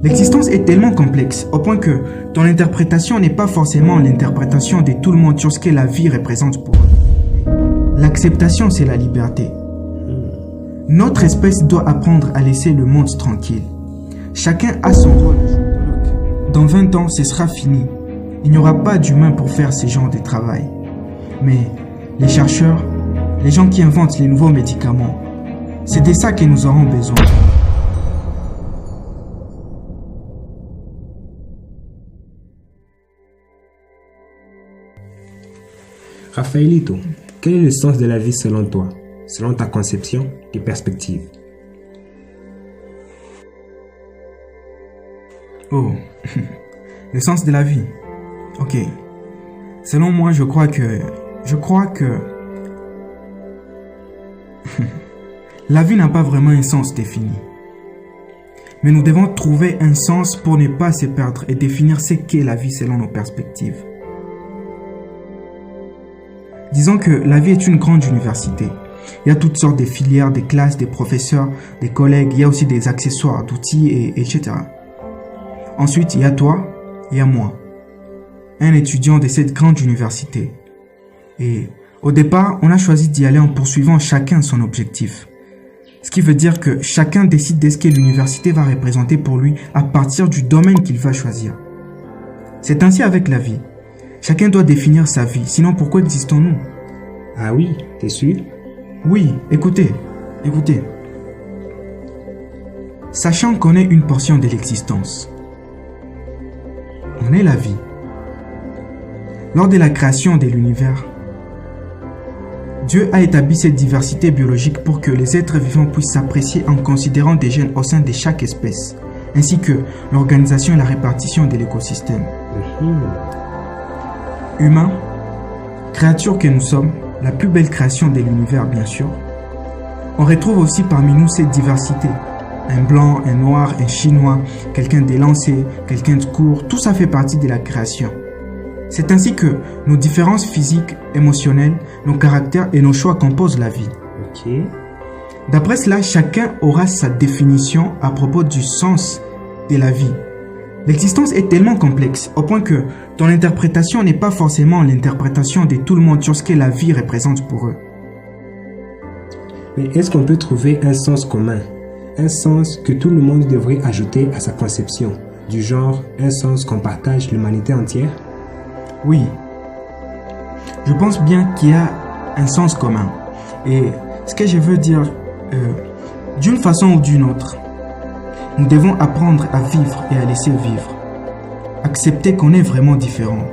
L'existence est tellement complexe au point que ton interprétation n'est pas forcément l'interprétation de tout le monde sur ce que la vie représente pour eux. L'acceptation, c'est la liberté. Notre espèce doit apprendre à laisser le monde tranquille. Chacun a son rôle. Dans 20 ans, ce sera fini. Il n'y aura pas d'humain pour faire ce genre de travail. Mais les chercheurs, les gens qui inventent les nouveaux médicaments, c'est de ça que nous aurons besoin. Raphaëlito, quel est le sens de la vie selon toi, selon ta conception et perspective? Oh, le sens de la vie. Ok. Selon moi, je crois que la vie n'a pas vraiment un sens défini. Mais nous devons trouver un sens pour ne pas se perdre et définir ce qu'est la vie selon nos perspectives. Disons que la vie est une grande université. Il y a toutes sortes de filières, des classes, des professeurs, des collègues, il y a aussi des accessoires, d'outils, etc. Ensuite, il y a toi et il y a moi, un étudiant de cette grande université. Et au départ, on a choisi d'y aller en poursuivant chacun son objectif. Ce qui veut dire que chacun décide de ce que l'université va représenter pour lui à partir du domaine qu'il va choisir. C'est ainsi avec la vie. Chacun doit définir sa vie, sinon pourquoi existons-nous? Ah oui, t'es sûr? Oui, écoutez. Sachant qu'on est une portion de l'existence, on est la vie. Lors de la création de l'univers, Dieu a établi cette diversité biologique pour que les êtres vivants puissent s'apprécier en considérant des gènes au sein de chaque espèce, ainsi que l'organisation et la répartition de l'écosystème. Humains, créatures que nous sommes, la plus belle création de l'univers bien sûr, on retrouve aussi parmi nous cette diversité. Un blanc, un noir, un chinois, quelqu'un d'élancé, quelqu'un de court, tout ça fait partie de la création. C'est ainsi que nos différences physiques, émotionnelles, nos caractères et nos choix composent la vie. Ok. D'après cela, chacun aura sa définition à propos du sens de la vie. L'existence est tellement complexe au point que ton interprétation n'est pas forcément l'interprétation de tout le monde sur ce que la vie représente pour eux. Mais est-ce qu'on peut trouver un sens commun? Un sens que tout le monde devrait ajouter à sa conception, du genre un sens qu'on partage l'humanité entière? Oui, je pense bien qu'il y a un sens commun. Et ce que je veux dire, d'une façon ou d'une autre, nous devons apprendre à vivre et à laisser vivre. Accepter qu'on est vraiment différent.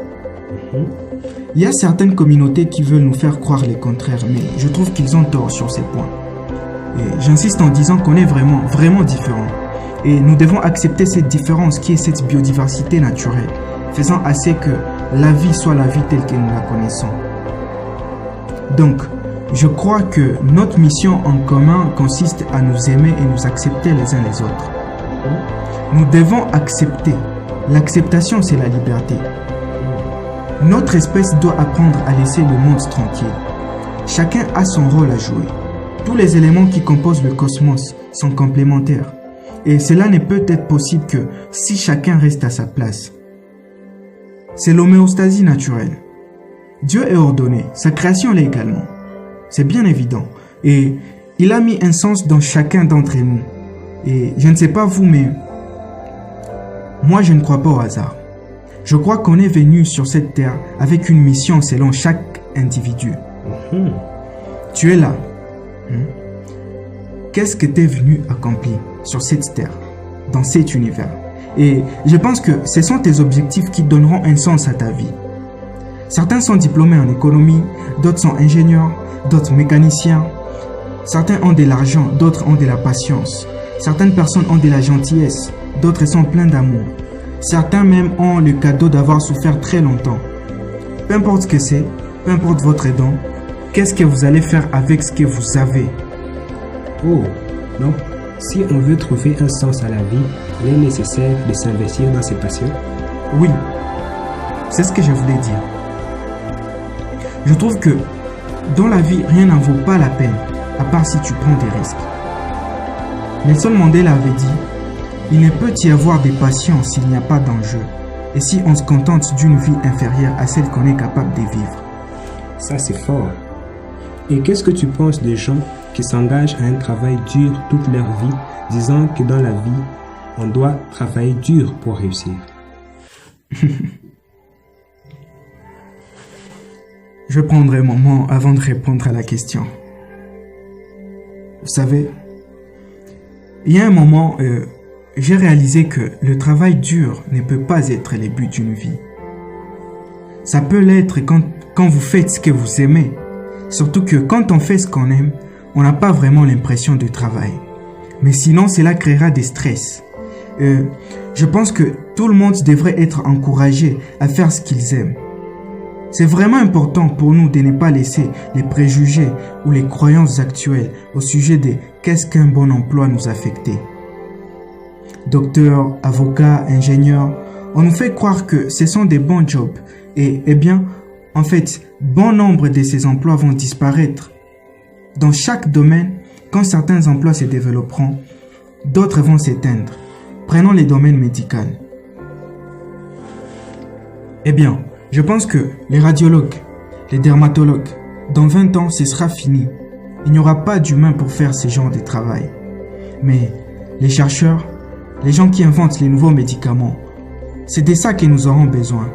Il y a certaines communautés qui veulent nous faire croire le contraire, mais je trouve qu'ils ont tort sur ces points. Et j'insiste en disant qu'on est vraiment différent. Et nous devons accepter cette différence qui est cette biodiversité naturelle, faisant assez que la vie soit la vie telle que nous la connaissons. Donc, je crois que notre mission en commun consiste à nous aimer et nous accepter les uns les autres. Nous devons accepter. L'acceptation, c'est la liberté. Notre espèce doit apprendre à laisser le monde tranquille. Chacun a son rôle à jouer. Tous les éléments qui composent le cosmos sont complémentaires. Et cela ne peut être possible que si chacun reste à sa place. C'est l'homéostasie naturelle. Dieu est ordonné, sa création l'est également. C'est bien évident. Et il a mis un sens dans chacun d'entre nous. Et je ne sais pas vous, mais moi je ne crois pas au hasard. Je crois qu'on est venu sur cette terre avec une mission selon chaque individu. Tu es là. Qu'est-ce que tu es venu accomplir sur cette terre, dans cet univers? Et je pense que ce sont tes objectifs qui donneront un sens à ta vie. Certains sont diplômés en économie, d'autres sont ingénieurs, d'autres mécaniciens. Certains ont de l'argent, d'autres ont de la patience. Certaines personnes ont de la gentillesse, d'autres sont pleins d'amour. Certains même ont le cadeau d'avoir souffert très longtemps. Peu importe ce que c'est, peu importe votre don, qu'est-ce que vous allez faire avec ce que vous avez? Oh, donc, si on veut trouver un sens à la vie, il est nécessaire de s'investir dans ses passions? Oui, c'est ce que je voulais dire. Je trouve que dans la vie, rien n'en vaut pas la peine, à part si tu prends des risques. Nelson Mandela avait dit, Il ne peut y avoir des passions s'il n'y a pas d'enjeu. Et si on se contente d'une vie inférieure à celle qu'on est capable de vivre. Ça, c'est fort. Et qu'est-ce que tu penses des gens qui s'engagent à un travail dur toute leur vie, disant que dans la vie, on doit travailler dur pour réussir? Je prendrai un moment avant de répondre à la question. Vous savez, il y a un moment, j'ai réalisé que le travail dur ne peut pas être le but d'une vie. Ça peut l'être quand vous faites ce que vous aimez. Surtout que quand on fait ce qu'on aime, on n'a pas vraiment l'impression de travail. Mais sinon, cela créera des stress. Je pense que tout le monde devrait être encouragé à faire ce qu'ils aiment. C'est vraiment important pour nous de ne pas laisser les préjugés ou les croyances actuelles au sujet de qu'est-ce qu'un bon emploi nous affecter. Docteurs, avocats, ingénieurs, on nous fait croire que ce sont des bons jobs et, en fait, bon nombre de ces emplois vont disparaître. Dans chaque domaine, quand certains emplois se développeront, d'autres vont s'éteindre. Prenons les domaines médicaux. Je pense que les radiologues, les dermatologues, dans 20 ans, ce sera fini. Il n'y aura pas d'humains pour faire ce genre de travail. Mais les chercheurs, les gens qui inventent les nouveaux médicaments, c'est de ça que nous aurons besoin.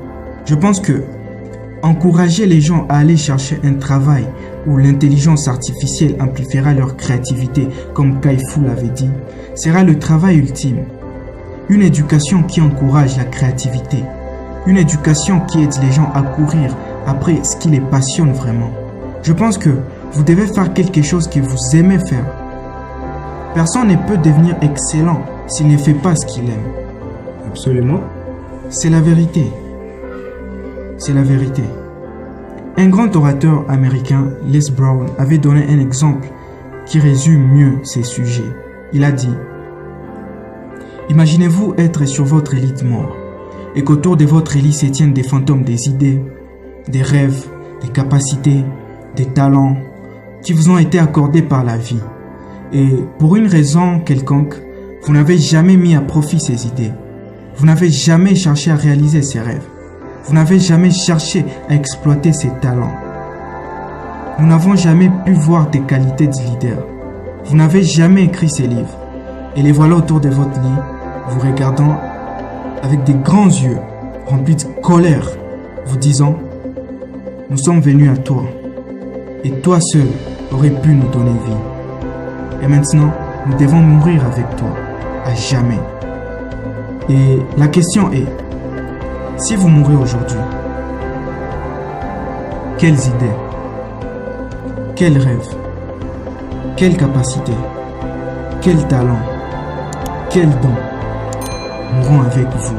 Je pense que encourager les gens à aller chercher un travail où l'intelligence artificielle amplifiera leur créativité, comme Kai-Fu l'avait dit, sera le travail ultime. Une éducation qui encourage la créativité. Une éducation qui aide les gens à courir après ce qui les passionne vraiment. Je pense que vous devez faire quelque chose que vous aimez faire. Personne ne peut devenir excellent s'il ne fait pas ce qu'il aime. Absolument. C'est la vérité. C'est la vérité. Un grand orateur américain, Les Brown, avait donné un exemple qui résume mieux ces sujets. Il a dit: imaginez-vous être sur votre lit de mort et qu'autour de votre lit se tiennent des fantômes des idées, des rêves, des capacités, des talents qui vous ont été accordés par la vie. Et pour une raison quelconque, vous n'avez jamais mis à profit ces idées. Vous n'avez jamais cherché à réaliser ces rêves. Vous n'avez jamais cherché à exploiter ces talents. Nous n'avons jamais pu voir des qualités de leader. Vous n'avez jamais écrit ces livres. Et les voilà autour de votre lit, vous regardant avec des grands yeux remplis de colère, vous disant: nous sommes venus à toi, et toi seul aurais pu nous donner vie. Et maintenant, nous devons mourir avec toi, à jamais. Et la question est, si vous mourrez aujourd'hui, quelles idées, quels rêves, quelles capacités, quels talents, quels dons mourront avec vous?